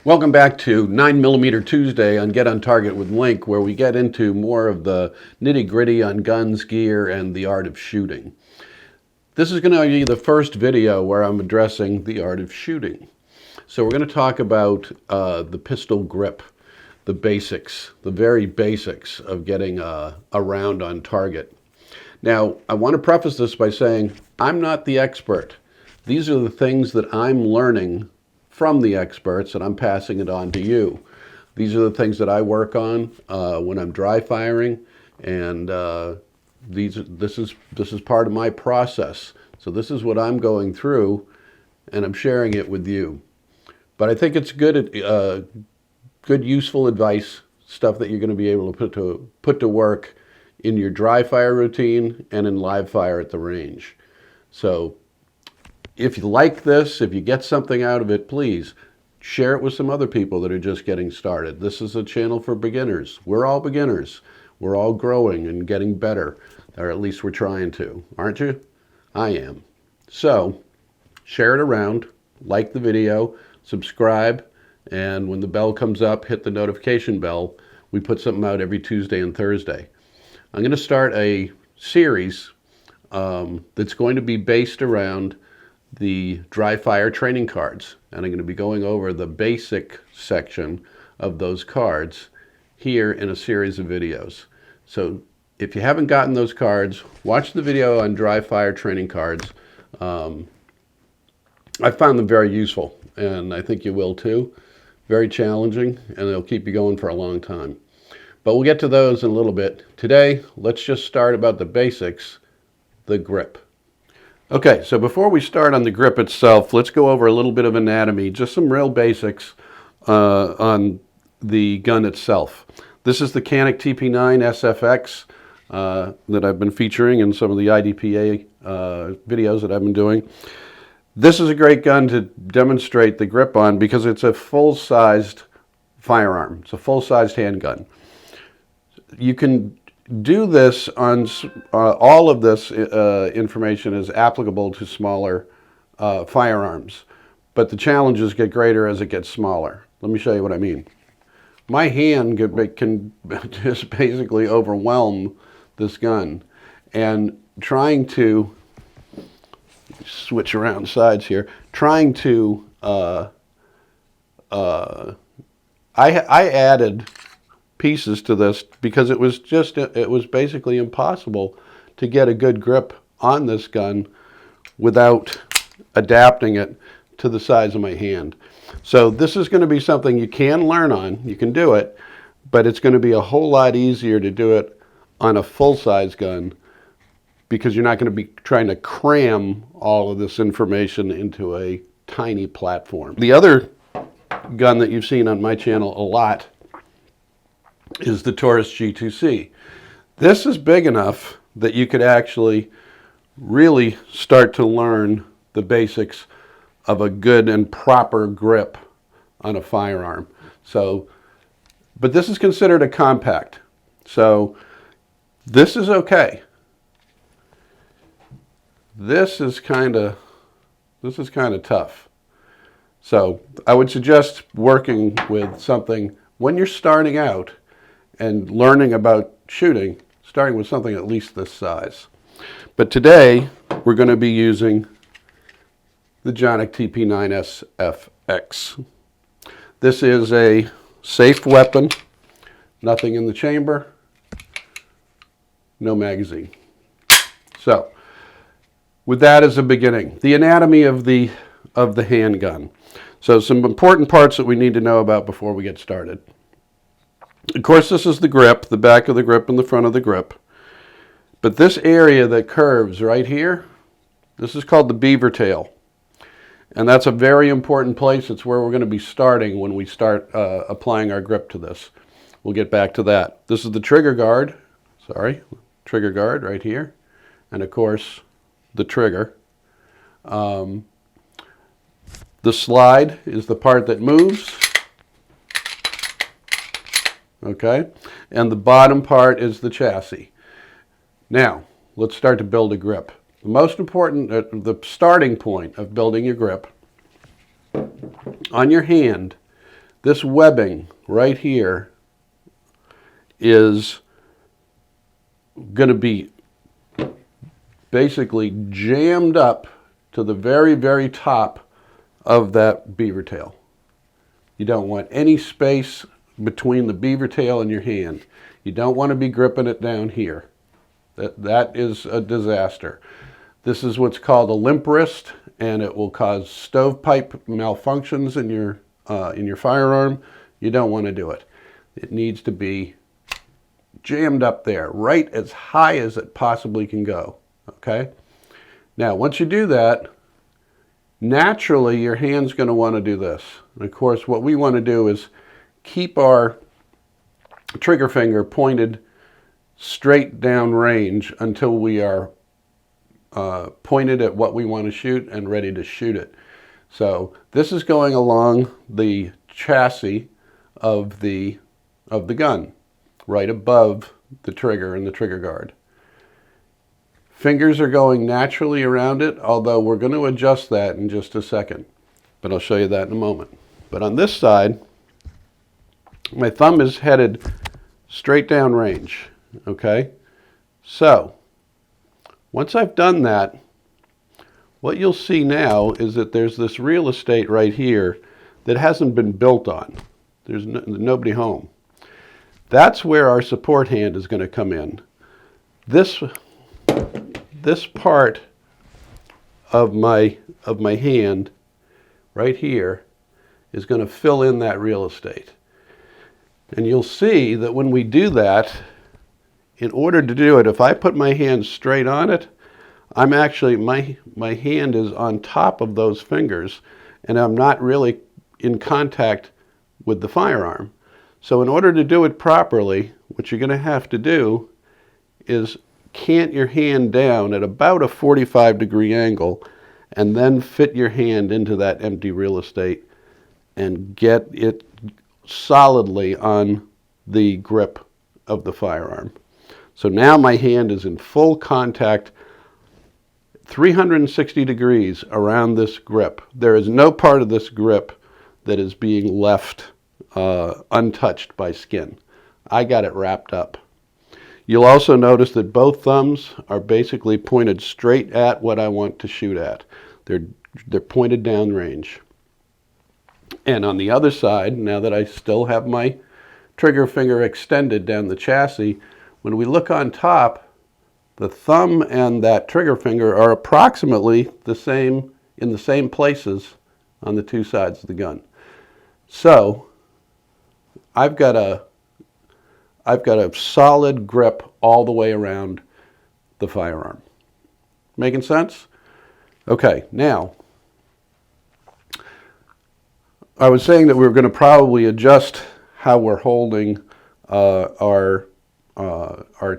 Welcome back to 9mm Tuesday on Get on Target with Link, where we get into more of the nitty-gritty on guns, gear, and the art of shooting. This is going to be the first video where I'm addressing the art of shooting. So we're going to talk about the pistol grip, the basics, the very basics of getting a round on target. Now, I want to preface this by saying I'm not the expert. These are the things that I'm learning from the experts, and I'm passing it on to you. These are the things that I work on when I'm dry firing, and this is part of my process. So this is what I'm going through, and I'm sharing it with you. But I think it's good useful advice, stuff that you're going to be able to put to work in your dry fire routine and in live fire at the range. So if you like this, if you get something out of it, please share it with some other people that are just getting started. This is a channel for beginners. We're all beginners. We're all growing and getting better, or at least we're trying to, aren't you? I am. So share it around, like the video, subscribe, and when the bell comes up, hit the notification bell. We put something out every Tuesday and Thursday. I'm going to start a series that's going to be based around the dry fire training cards, and I'm going to be going over the basic section of those cards here in a series of videos. So if you haven't gotten those cards, watch the video on dry fire training cards. I found them very useful, and I think you will too. Very challenging, and they'll keep you going for a long time. But we'll get to those in a little bit. Today, let's just start about the basics, the grip. Okay, so before we start on the grip itself, let's go over a little bit of anatomy, just some real basics on the gun itself. This is the Canik TP9 SFX that I've been featuring in some of the IDPA videos that I've been doing. This is a great gun to demonstrate the grip on because it's a full-sized firearm. It's a full-sized handgun. You can do this on all of this information is applicable to smaller firearms, but the challenges get greater as it gets smaller. Let me show you what I mean. My hand can just basically overwhelm this gun, and trying to switch around sides here, trying to I added pieces to this because it was basically impossible to get a good grip on this gun without adapting it to the size of my hand. So this is going to be something you can learn on, you can do it, but it's going to be a whole lot easier to do it on a full-size gun because you're not going to be trying to cram all of this information into a tiny platform. The other gun that you've seen on my channel a lot is the Taurus G2C. This is big enough that you could actually really start to learn the basics of a good and proper grip on a firearm. So, but this is considered a compact. So this is okay. This is kind of tough. So I would suggest working with something when you're starting out and learning about shooting, starting with something at least this size. But today, we're going to be using the Canik TP9 SFX. This is a safe weapon, nothing in the chamber, no magazine. So, with that as a beginning, the anatomy of the handgun. So some important parts that we need to know about before we get started. Of course, this is the grip, the back of the grip and the front of the grip. But this area that curves right here, this is called the beaver tail. And that's a very important place. It's where we're going to be starting when we start applying our grip to this. We'll get back to that. This is the trigger guard right here. And of course, the trigger. The slide is the part that moves. Okay, and the bottom part is the chassis. Now, let's start to build a grip. The most important, the starting point of building your grip on your hand, this webbing right here is going to be basically jammed up to the very, very top of that beaver tail. You don't want any space between the beaver tail and your hand. You don't want to be gripping it down here. That is a disaster. This is what's called a limp wrist, and it will cause stovepipe malfunctions in your firearm. You don't want to do it. It needs to be jammed up there, right as high as it possibly can go. Okay? Now, once you do that, naturally your hand's going to want to do this. And of course, what we want to do is keep our trigger finger pointed straight down range until we are pointed at what we want to shoot and ready to shoot it. So this is going along the chassis of the gun, right above the trigger and the trigger guard. Fingers are going naturally around it, although we're going to adjust that in just a second. But I'll show you that in a moment. But on this side, my thumb is headed straight down range. Okay? So, once I've done that, what you'll see now is that there's this real estate right here that hasn't been built on. There's nobody home. That's where our support hand is going to come in. This part of my hand right here is going to fill in that real estate. And you'll see that when we do that, in order to do it, if I put my hand straight on it, I'm actually, my hand is on top of those fingers, and I'm not really in contact with the firearm. So in order to do it properly, what you're going to have to do is cant your hand down at about a 45-degree angle, and then fit your hand into that empty real estate and get it solidly on the grip of the firearm. So now my hand is in full contact, 360 degrees around this grip. There is no part of this grip that is being left untouched by skin. I got it wrapped up. You'll also notice that both thumbs are basically pointed straight at what I want to shoot at. They're pointed down range. And on the other side, now that I still have my trigger finger extended down the chassis, when we look on top, the thumb and that trigger finger are approximately the same, in the same places on the two sides of the gun. So I've got a solid grip all the way around the firearm. Making sense? Okay, now, I was saying that we were going to probably adjust how we're holding our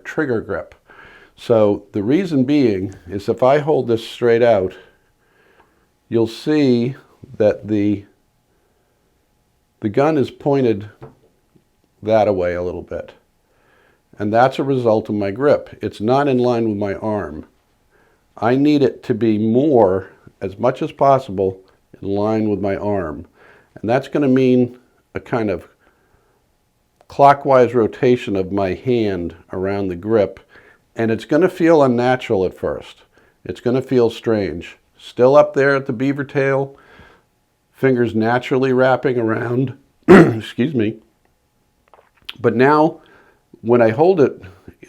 trigger grip. So the reason being is if I hold this straight out, you'll see that the gun is pointed that away a little bit. And that's a result of my grip. It's not in line with my arm. I need it to be more, as much as possible, in line with my arm. And that's going to mean a kind of clockwise rotation of my hand around the grip. And it's going to feel unnatural at first. It's going to feel strange. Still up there at the beaver tail, fingers naturally wrapping around, excuse me. But now, when I hold it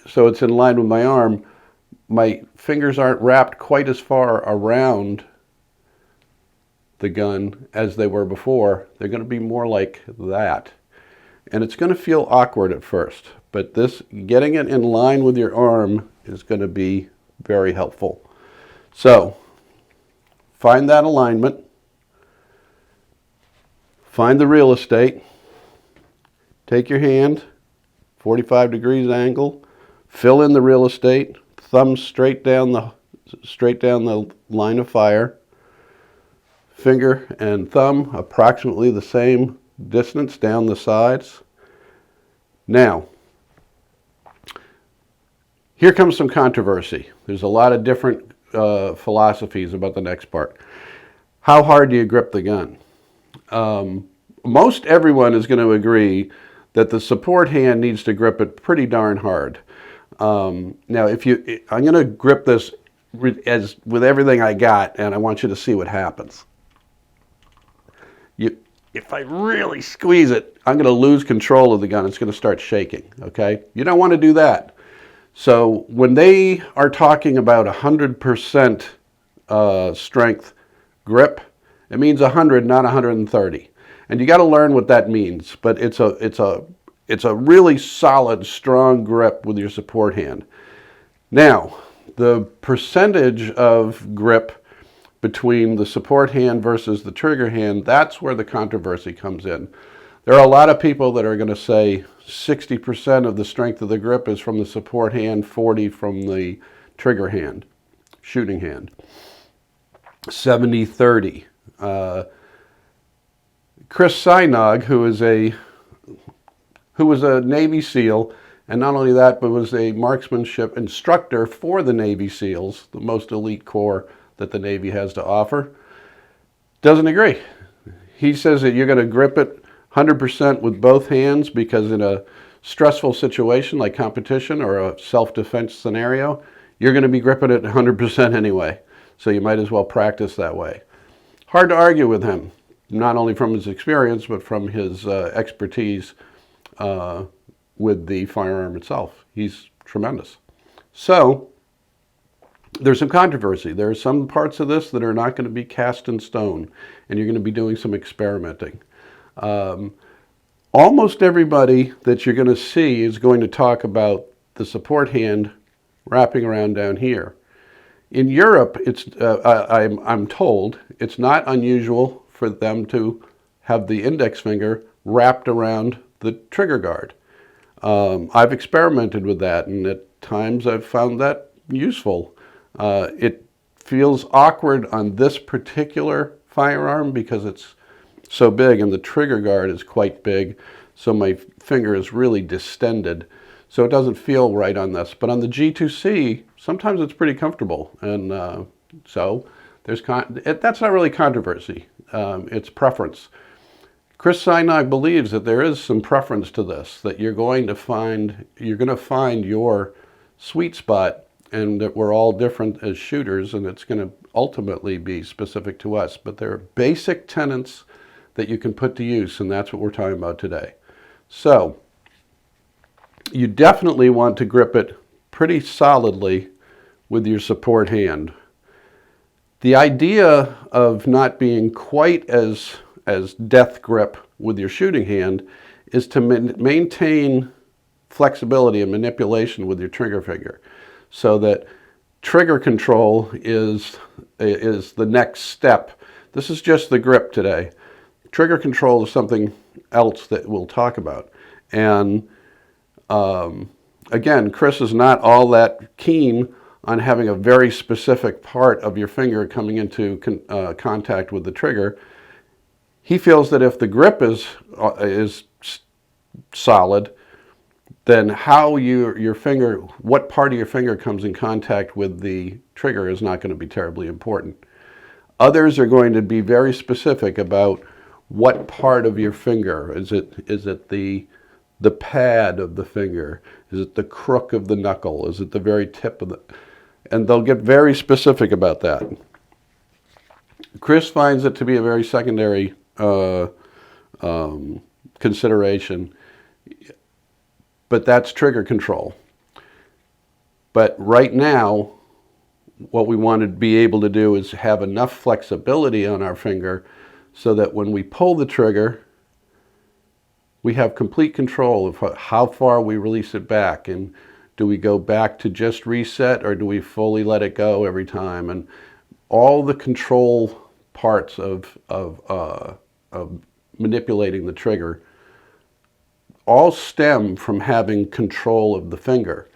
so it's in line with my arm, my fingers aren't wrapped quite as far around the gun as they were before. They're going to be more like that. And it's going to feel awkward at first, but this, getting it in line with your arm is going to be very helpful. So, find that alignment, find the real estate, take your hand, 45 degrees angle, fill in the real estate, thumb straight down the line of fire, finger and thumb approximately the same distance down the sides. Now, here comes some controversy. There's a lot of different philosophies about the next part. How hard do you grip the gun? most everyone is going to agree that the support hand needs to grip it pretty darn hard. Now, I'm going to grip this as with everything I got, and I want you to see what happens. If I really squeeze it, I'm going to lose control of the gun. It's going to start shaking, okay? You don't want to do that. So when they are talking about 100% strength grip, it means 100, not 130. And you got to learn what that means. But it's a really solid, strong grip with your support hand. Now, the percentage of grip between the support hand versus the trigger hand, that's where the controversy comes in. There are a lot of people that are going to say 60% of the strength of the grip is from the support hand, 40 from the trigger hand, shooting hand. 70-30. Chris Sinog, who was a Navy SEAL, and not only that, but was a marksmanship instructor for the Navy SEALs, the most elite corps that the Navy has to offer, doesn't agree. He says that you're going to grip it 100% with both hands because in a stressful situation like competition or a self-defense scenario, you're going to be gripping it 100% anyway. So you might as well practice that way. Hard to argue with him, not only from his experience, but from his expertise with the firearm itself. He's tremendous. So there's some controversy. There are some parts of this that are not going to be cast in stone, and you're going to be doing some experimenting. Almost everybody that you're going to see is going to talk about the support hand wrapping around down here. In Europe, I'm told it's not unusual for them to have the index finger wrapped around the trigger guard. I've experimented with that, and at times I've found that useful. It feels awkward on this particular firearm because it's so big and the trigger guard is quite big, so my finger is really distended, so it doesn't feel right on this. But on the G2C, sometimes it's pretty comfortable, and so that's not really controversy. It's preference. Chris Sinog believes that there is some preference to this, that you're going to find your sweet spot, and that we're all different as shooters, and it's going to ultimately be specific to us. But there are basic tenets that you can put to use, and that's what we're talking about today. So you definitely want to grip it pretty solidly with your support hand. The idea of not being quite as death grip with your shooting hand is to maintain flexibility and manipulation with your trigger finger, so that trigger control is the next step. This is just the grip today. Trigger control is something else that we'll talk about. And again, Chris is not all that keen on having a very specific part of your finger coming into contact with the trigger. He feels that if the grip is solid, then how your finger, what part of your finger comes in contact with the trigger is not going to be terribly important. Others are going to be very specific about what part of your finger. Is it the pad of the finger? Is it the crook of the knuckle? Is it the very tip of the... And they'll get very specific about that. Chris finds it to be a very secondary consideration, but that's trigger control. But right now, what we want to be able to do is have enough flexibility on our finger so that when we pull the trigger, we have complete control of how far we release it back. And do we go back to just reset, or do we fully let it go every time? And all the control parts of manipulating the trigger all stem from having control of the finger.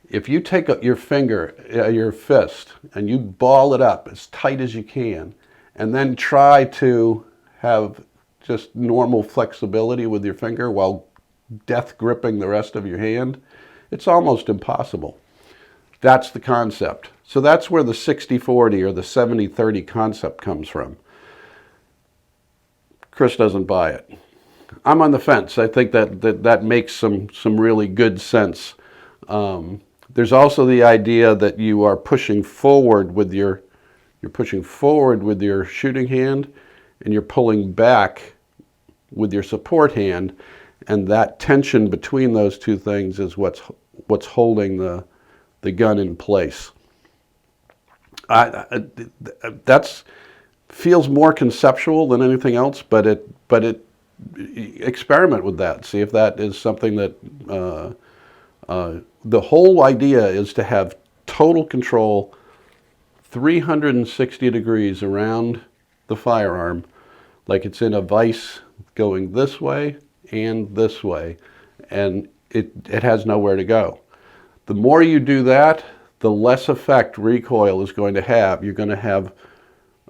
If you take your finger, your fist, and you ball it up as tight as you can, and then try to have just normal flexibility with your finger while death gripping the rest of your hand, it's almost impossible. That's the concept. So that's where the 60-40 or the 70-30 concept comes from. Chris doesn't buy it. I'm on the fence. I think that makes some really good sense. There's also the idea that you are pushing forward with your shooting hand, and you're pulling back with your support hand, and that tension between those two things is what's holding the gun in place. That's feels more conceptual than anything else, but it experiment with that. See if that is something that the whole idea is to have total control 360 degrees around the firearm, like it's in a vise going this way and this way, and it has nowhere to go. The more you do that, the less effect recoil is going to have. You're going to have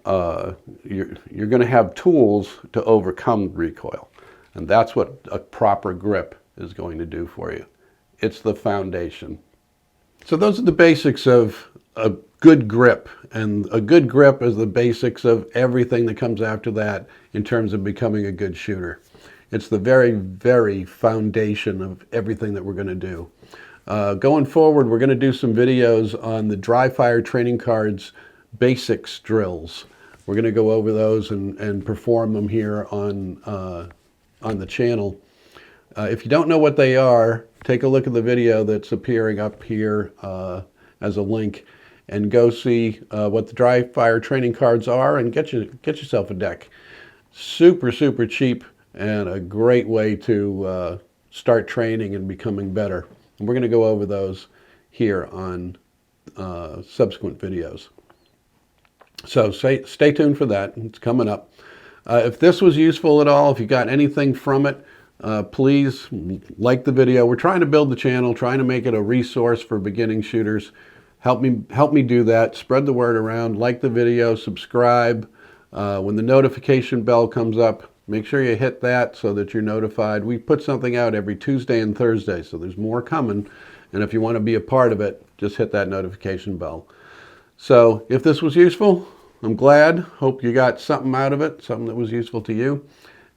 you're going to have tools to overcome recoil, and that's what a proper grip is going to do for you. It's the foundation. So those are the basics of a good grip, and a good grip is the basics of everything that comes after that in terms of becoming a good shooter. It's the very, very foundation of everything that we're going to do. Going forward, we're going to do some videos on the dry fire training cards basics drills. We're going to go over those and perform them here on the channel. If you don't know what they are, take a look at the video that's appearing up here as a link, and go see what the dry fire training cards are, and get yourself a deck. Super, super cheap, and a great way to start training and becoming better. And we're going to go over those here on subsequent videos. So stay tuned for that. It's coming up. If this was useful at all, if you got anything from it, please like the video. We're trying to build the channel, trying to make it a resource for beginning shooters. Help me do that. Spread the word around. Like the video, subscribe. When the notification bell comes up, make sure you hit that so that you're notified. We put something out every Tuesday and Thursday, so there's more coming. And if you want to be a part of it, just hit that notification bell. So if this was useful, I'm glad. Hope you got something out of it, something that was useful to you.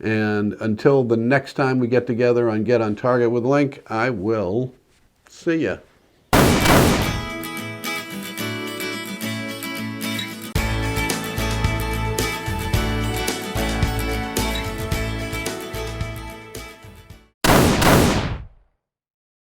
And until the next time we get together on Get on Target with Link, I will see ya.